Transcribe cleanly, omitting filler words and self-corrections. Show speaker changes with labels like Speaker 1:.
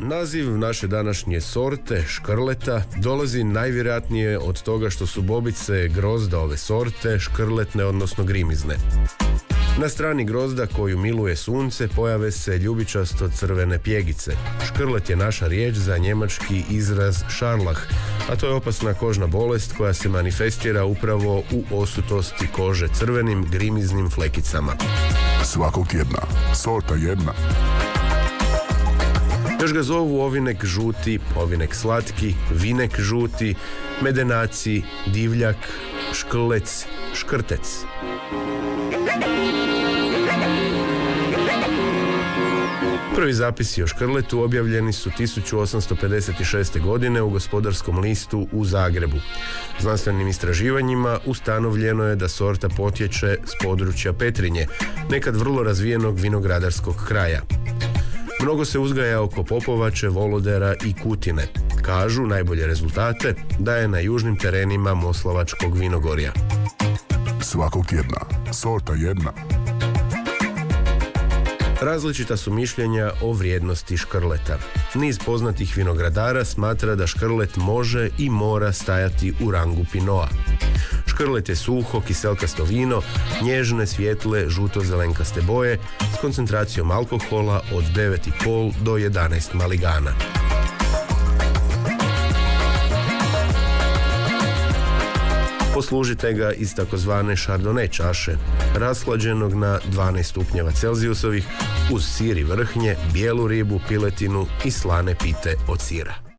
Speaker 1: Naziv naše današnje sorte, škrleta, dolazi najvjerojatnije od toga što su bobice grozda ove sorte škrletne, odnosno grimizne. Na strani grozda koju miluje sunce pojave se ljubičasto crvene pjegice. Škrlet je naša riječ za njemački izraz šarlah, a to je opasna kožna bolest koja se manifestira upravo u osutosti kože crvenim grimiznim flekicama.
Speaker 2: Svakog tjedna, sorta jedna.
Speaker 1: Još ga zovu ovinek žuti, ovinek slatki, vinek žuti, medenaci, divljak, škrlec, škrtec. Prvi zapisi o škrletu objavljeni su 1856. godine u Gospodarskom listu u Zagrebu. Znanstvenim istraživanjima ustanovljeno je da sorta potječe s područja Petrinje, nekad vrlo razvijenog vinogradarskog kraja. Mnogo se uzgaja oko Popovače, Volodera i Kutine. Kažu najbolje rezultate daje na južnim terenima Moslavačkog vinogorja.
Speaker 2: Svakog tjedna, sorta jedna.
Speaker 1: Različita su mišljenja o vrijednosti škrleta. Niz poznatih vinogradara smatra da škrlet može i mora stajati u rangu Pinoa. Škrlet je suho, kiselkasto vino, nježne, svijetle, žuto-zelenkaste boje s koncentracijom alkohola od 9,5 do 11 maligana. Poslužite ga iz takozvane šardone čaše, rashlađenog na 12 stupnjeva Celzijusovih uz sir i vrhnje, bijelu ribu, piletinu i slane pite od sira.